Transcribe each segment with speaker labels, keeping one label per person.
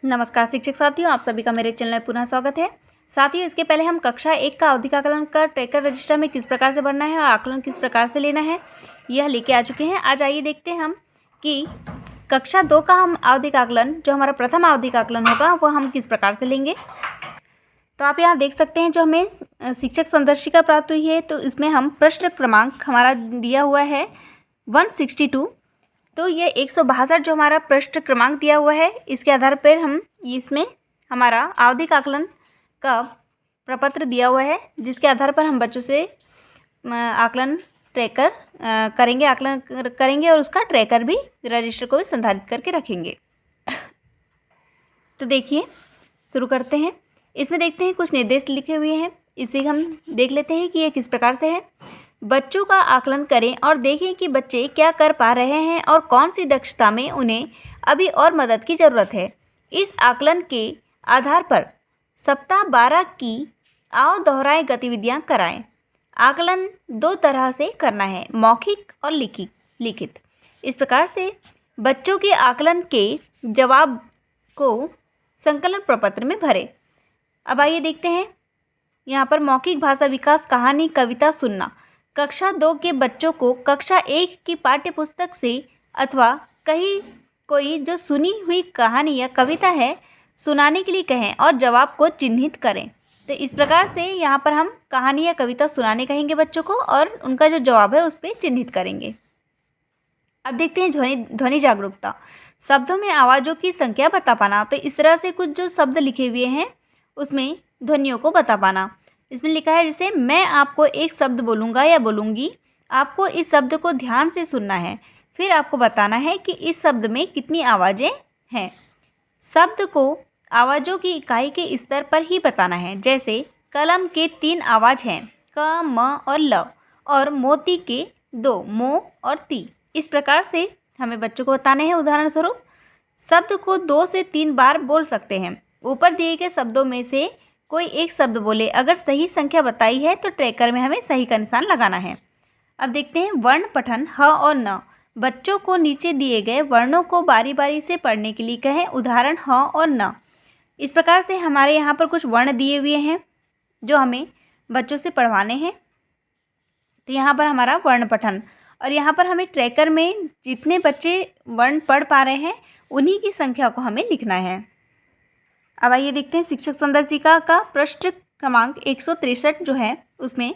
Speaker 1: नमस्कार शिक्षक साथियों, आप सभी का मेरे चैनल में पुनः स्वागत है। साथियों, इसके पहले हम कक्षा 1 का आवधिक आकलन का ट्रैकर रजिस्टर में किस प्रकार से भरना है और आकलन किस प्रकार से लेना है यह लेके आ चुके हैं। आज आइए देखते हैं हम कि कक्षा 2 का हम आवधिक आकलन, जो हमारा प्रथम आवधिक आकलन होगा, वह हम किस प्रकार से लेंगे। तो आप यहाँ देख सकते हैं, जो हमें शिक्षक संदर्शिका प्राप्त हुई है, तो इसमें हम पृष्ठ क्रमांक हमारा दिया हुआ है 162। तो ये 162 जो हमारा पृष्ठ क्रमांक दिया हुआ है, इसके आधार पर हम इसमें हमारा आवधिक आकलन का प्रपत्र दिया हुआ है, जिसके आधार पर हम बच्चों से आकलन ट्रैकर आकलन करेंगे और उसका ट्रैकर भी रजिस्टर को भी संधारित करके रखेंगे। तो देखिए, शुरू करते हैं। इसमें देखते हैं कुछ निर्देश लिखे हुए हैं, इसे हम देख लेते हैं कि ये किस प्रकार से है। बच्चों का आकलन करें और देखें कि बच्चे क्या कर पा रहे हैं और कौन सी दक्षता में उन्हें अभी और मदद की ज़रूरत है। इस आकलन के आधार पर सप्ताह 12 की आओ दोहराए गतिविधियां कराएं। आकलन 2 तरह से करना है, मौखिक और लिखित। इस प्रकार से बच्चों के आकलन के जवाब को संकलन प्रपत्र में भरें। अब आइए देखते हैं, यहाँ पर मौखिक भाषा विकास कहानी कविता सुनना। कक्षा 2 के बच्चों को कक्षा 1 की पाठ्यपुस्तक से अथवा कोई जो सुनी हुई कहानी या कविता है सुनाने के लिए कहें और जवाब को चिन्हित करें। तो इस प्रकार से यहाँ पर हम कहानी या कविता सुनाने कहेंगे बच्चों को और उनका जो जवाब है उस पर चिन्हित करेंगे। अब देखते हैं ध्वनि जागरूकता। शब्दों में आवाज़ों की संख्या बता पाना। तो इस तरह से कुछ जो शब्द लिखे हुए हैं उसमें ध्वनियों को बता पाना। इसमें लिखा है, जैसे मैं आपको एक शब्द बोलूँगा या बोलूँगी, आपको इस शब्द को ध्यान से सुनना है, फिर आपको बताना है कि इस शब्द में कितनी आवाज़ें हैं। शब्द को आवाज़ों की इकाई के स्तर पर ही बताना है, जैसे कलम के 3 आवाज़ हैं, क, म और ल, और मोती के 2, मो और ती। इस प्रकार से हमें बच्चों को बताने हैं। उदाहरण स्वरूप, शब्द को 2 से 3 बार बोल सकते हैं। ऊपर दिए गए शब्दों में से कोई एक शब्द बोले, अगर सही संख्या बताई है तो ट्रैकर में हमें सही का निशान लगाना है। अब देखते हैं वर्ण पठन ह और न। बच्चों को नीचे दिए गए वर्णों को बारी बारी से पढ़ने के लिए कहें। उदाहरण ह और न। इस प्रकार से हमारे यहाँ पर कुछ वर्ण दिए हुए हैं जो हमें बच्चों से पढ़वाने हैं। तो यहाँ पर हमारा वर्ण पठन, और यहाँ पर हमें ट्रैकर में जितने बच्चे वर्ण पढ़ पा रहे हैं उन्हीं की संख्या को हमें लिखना है। अब आइए देखते हैं शिक्षक संदर्शिका का पृष्ठ क्रमांक 163 जो है, उसमें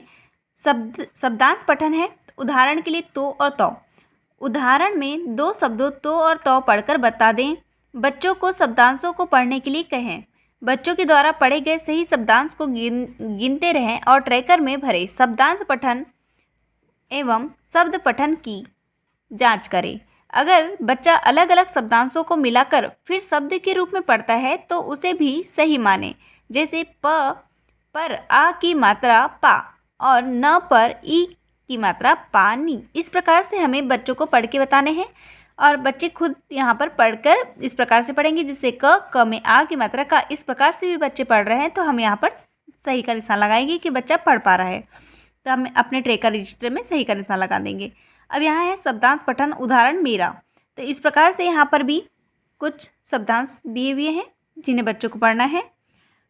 Speaker 1: शब्दांश पठन है। उदाहरण के लिए तो और तो। उदाहरण में 2 शब्दों तो और तो पढ़कर बता दें। बच्चों को शब्दांशों को पढ़ने के लिए कहें। बच्चों के द्वारा पढ़े गए सही शब्दांश को गिनते रहें और ट्रैकर में भरें। शब्दांश पठन एवं शब्द पठन की जाँच करें। अगर बच्चा अलग अलग शब्दांशों को मिलाकर फिर शब्द के रूप में पढ़ता है तो उसे भी सही माने, जैसे प पर आ की मात्रा पा और न पर ई की मात्रा पानी। इस प्रकार से हमें बच्चों को पढ़ के बताने हैं और बच्चे खुद यहाँ पर पढ़कर इस प्रकार से पढ़ेंगे, जिससे क में आ की मात्रा का इस प्रकार से भी बच्चे पढ़ रहे हैं तो हम यहाँ पर सही का निशान लगाएंगे कि बच्चा पढ़ पा रहा है। तो हम अपने ट्रैकर रजिस्टर में सही का निशान लगा देंगे। अब यहाँ है शब्दांश पठन। उदाहरण मेरा। तो इस प्रकार से यहाँ पर भी कुछ शब्दांश दिए हुए हैं जिन्हें बच्चों को पढ़ना है।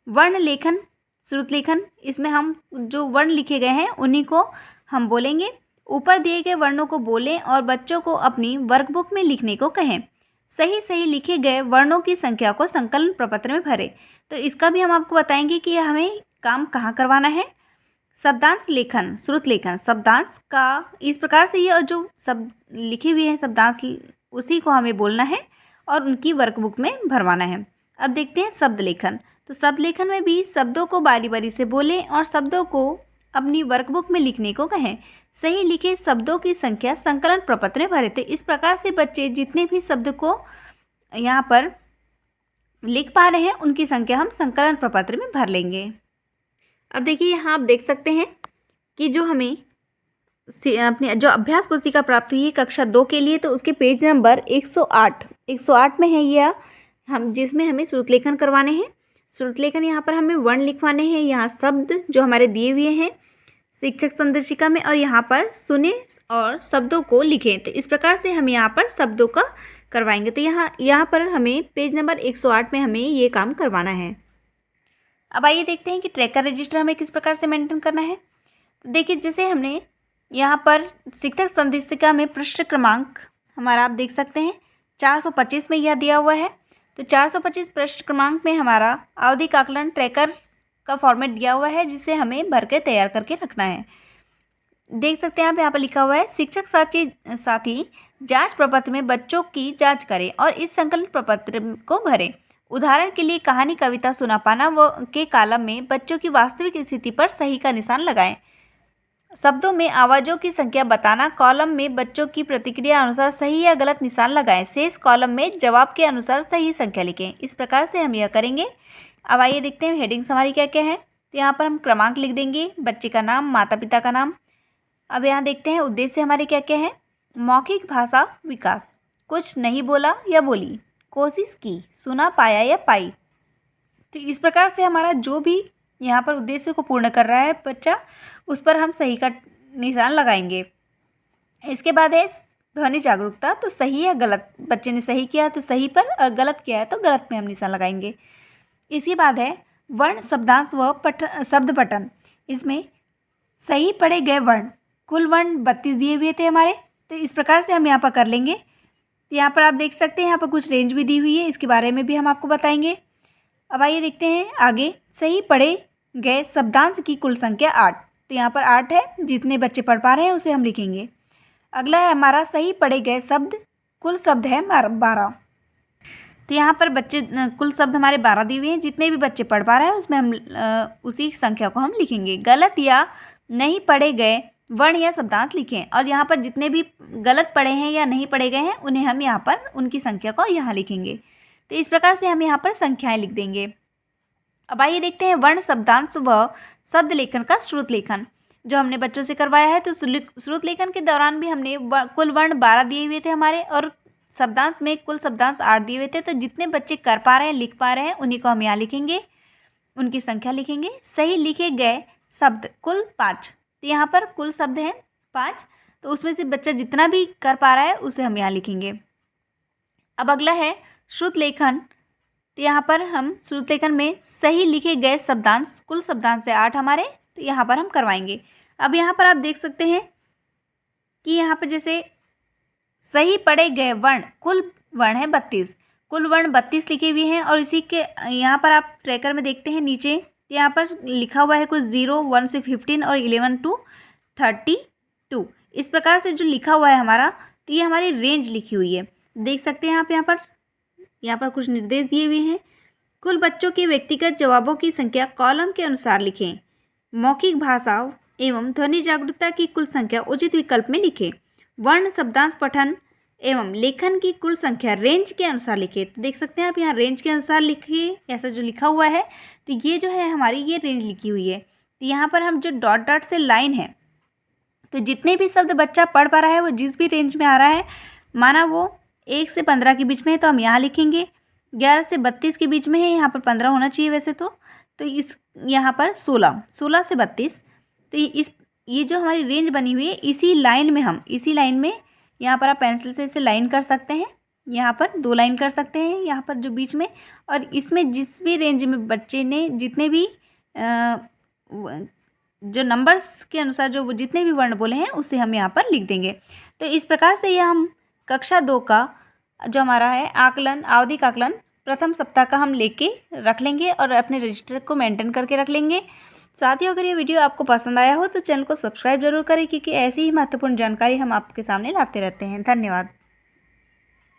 Speaker 1: वर्ण लेखन, श्रुत लेखन। इसमें हम जो वर्ण लिखे गए हैं उन्हीं को हम बोलेंगे। ऊपर दिए गए वर्णों को बोलें और बच्चों को अपनी वर्कबुक में लिखने को कहें। सही लिखे गए वर्णों की संख्या को संकलन प्रपत्र में भरें। तो इसका भी हम आपको बताएंगे कि हमें काम कहाँ करवाना है। शब्दांश लेखन, श्रुत लेखन। शब्दांश का इस प्रकार से ये जो शब्द लिखे हुए हैं शब्दांश, उसी को हमें बोलना है और उनकी वर्कबुक में भरवाना है। अब देखते हैं शब्द लेखन। तो शब्द लेखन में भी शब्दों को बारी बारी से बोलें और शब्दों को अपनी वर्कबुक में लिखने को कहें। सही लिखे शब्दों की संख्या संकलन प्रपत्र में भरें। तो इस प्रकार से बच्चे जितने भी शब्द को यहाँ पर लिख पा रहे हैं उनकी संख्या हम संकलन प्रपत्र में भर लेंगे। अब देखिए, यहाँ आप देख सकते हैं कि जो हमें अपनी जो अभ्यास पुस्तिका प्राप्त हुई है कक्षा 2 के लिए, तो उसके पेज नंबर 108 में है यह, हम जिसमें हमें श्रुत लेखन करवाने हैं। श्रुत लेखन यहाँ पर हमें वर्ण लिखवाने हैं, यहाँ शब्द जो हमारे दिए हुए हैं शिक्षक संदर्शिका में, और यहाँ पर सुने और शब्दों को लिखें। तो इस प्रकार से हम यहाँ पर शब्दों का करवाएंगे। तो यहाँ पर हमें पेज नंबर 108 में हमें ये काम करवाना है। अब आइए देखते हैं कि ट्रैकर रजिस्टर हमें किस प्रकार से मेंटेन करना है। तो देखिए, जैसे हमने यहाँ पर शिक्षक संदेशिका में पृष्ठ क्रमांक हमारा आप देख सकते हैं 425 में यह दिया हुआ है। तो 425 पृष्ठ क्रमांक में हमारा आवधिक आकलन ट्रैकर का फॉर्मेट दिया हुआ है, जिसे हमें भर के तैयार करके रखना है। देख सकते हैं आप, यहाँ पर लिखा हुआ है शिक्षक साथी जांच प्रपत्र में बच्चों की जांच करें और इस संकलन प्रपत्र को भरें। उदाहरण के लिए कहानी कविता सुना पाना व के कॉलम में बच्चों की वास्तविक स्थिति पर सही का निशान लगाएं। शब्दों में आवाज़ों की संख्या बताना, कॉलम में बच्चों की प्रतिक्रिया अनुसार सही या गलत निशान लगाएं। शेष कॉलम में जवाब के अनुसार सही संख्या लिखें। इस प्रकार से हम यह करेंगे। अब आइए देखते हैं हेडिंग्स हमारी क्या क्या है। तो यहाँ पर हम क्रमांक लिख देंगे, बच्चे का नाम, माता पिता का नाम। अब यहाँ देखते हैं उद्देश्य हमारे क्या क्या है। मौखिक भाषा विकास, कुछ नहीं बोला या बोली, कोशिश की, सुना, पाया या पाई। तो इस प्रकार से हमारा जो भी यहाँ पर उद्देश्य को पूर्ण कर रहा है बच्चा, उस पर हम सही का निशान लगाएंगे। इसके बाद है ध्वनि जागरूकता, तो सही या गलत, बच्चे ने सही किया तो सही पर और गलत किया है तो गलत में हम निशान लगाएंगे। इसके बाद है वर्ण शब्दांश व शब्द पठन। इसमें सही पढ़े गए वर्ण, कुल वर्ण 32 दिए हुए थे हमारे, तो इस प्रकार से हम यहाँ पर कर लेंगे। तो यहाँ पर आप देख सकते हैं यहाँ पर कुछ रेंज भी दी हुई है, इसके बारे में भी हम आपको बताएंगे। अब आइए देखते हैं आगे, सही पढ़े गए शब्दांश की कुल संख्या 8। तो यहाँ पर 8 है, जितने बच्चे पढ़ पा रहे हैं उसे हम लिखेंगे। अगला है हमारा सही पढ़े गए शब्द, कुल शब्द है 12। तो यहाँ पर बच्चे कुल शब्द हमारे 12 दिए हुए हैं, जितने भी बच्चे पढ़ पा रहे हैं उसमें हम उसी संख्या को हम लिखेंगे। गलत या नहीं पढ़े गए वर्ण या शब्दांश लिखें, और यहाँ पर जितने भी गलत पढ़े हैं या नहीं पढ़े गए हैं उन्हें हम यहाँ पर उनकी संख्या को यहाँ लिखेंगे। तो इस प्रकार से हम यहाँ पर संख्याएं लिख देंगे। अब आइए देखते हैं वर्ण शब्दांश व शब्द लेखन का श्रुत लेखन, जो हमने बच्चों से करवाया है। तो श्रुत लेखन के दौरान भी हमने कुल वर्ण 12 दिए हुए थे हमारे, और शब्दांश में कुल शब्दांश 8 दिए हुए थे। तो जितने बच्चे कर पा रहे हैं, लिख पा रहे हैं, उन्हीं को हम यहाँ लिखेंगे, उनकी संख्या लिखेंगे। सही लिखे गए शब्द कुल 5, तो यहाँ पर कुल शब्द हैं 5, तो उसमें से बच्चा जितना भी कर पा रहा है उसे हम यहाँ लिखेंगे। अब अगला है श्रुत लेखन। तो यहाँ पर हम श्रुत लेखन में सही लिखे गए शब्दांश, कुल शब्दांश है 8 हमारे, तो यहाँ पर हम करवाएंगे। अब यहाँ पर आप देख सकते हैं कि यहाँ पर जैसे सही पढ़े गए वर्ण, कुल वर्ण है 32, कुल वर्ण 32 लिखे हुए हैं। और इसी के यहाँ पर आप ट्रैकर में देखते हैं नीचे, यहाँ पर लिखा हुआ है कुछ 0, 1 से 15 और 11 to 32। इस प्रकार से जो लिखा हुआ है हमारा, तो ये हमारी रेंज लिखी हुई है, देख सकते हैं आप। यहाँ पर कुछ निर्देश दिए हुए हैं। कुल बच्चों के व्यक्तिगत जवाबों की संख्या कॉलम के अनुसार लिखें। मौखिक भाषा एवं ध्वनि जागरूकता की कुल संख्या उचित विकल्प में लिखें। वर्ण शब्दांश पठन एवं लेखन की कुल संख्या रेंज के अनुसार लिखे। तो देख सकते हैं आप, यहाँ रेंज के अनुसार लिखिए, ऐसा जो लिखा हुआ है। तो ये जो है हमारी ये रेंज लिखी हुई है। तो यहाँ पर हम जो डॉट डॉट से लाइन है, तो जितने भी शब्द बच्चा पढ़ पा रहा है वो जिस भी रेंज में आ रहा है, माना वो 1 से 15 के बीच में है तो हम यहाँ लिखेंगे। 11 से 32 के बीच में है, यहाँ पर 15 होना चाहिए वैसे तो इस यहाँ पर 16 से 32। तो ये जो हमारी रेंज बनी हुई है, इसी लाइन में यहाँ पर आप पेंसिल से इसे लाइन कर सकते हैं, यहाँ पर 2 लाइन कर सकते हैं, यहाँ पर जो बीच में। और इसमें जिस भी रेंज में बच्चे ने जितने भी जो नंबर्स के अनुसार जो जितने भी वर्ण बोले हैं उसे हम यहाँ पर लिख देंगे। तो इस प्रकार से यह हम कक्षा 2 का जो हमारा है आकलन, आवधिक आकलन प्रथम सप्ताह का हम लेके रख लेंगे और अपने रजिस्टर को मेंटेन करके रख लेंगे। साथियों, अगर ये वीडियो आपको पसंद आया हो तो चैनल को सब्सक्राइब जरूर करें, क्योंकि ऐसी ही महत्वपूर्ण जानकारी हम आपके सामने लाते रहते हैं। धन्यवाद।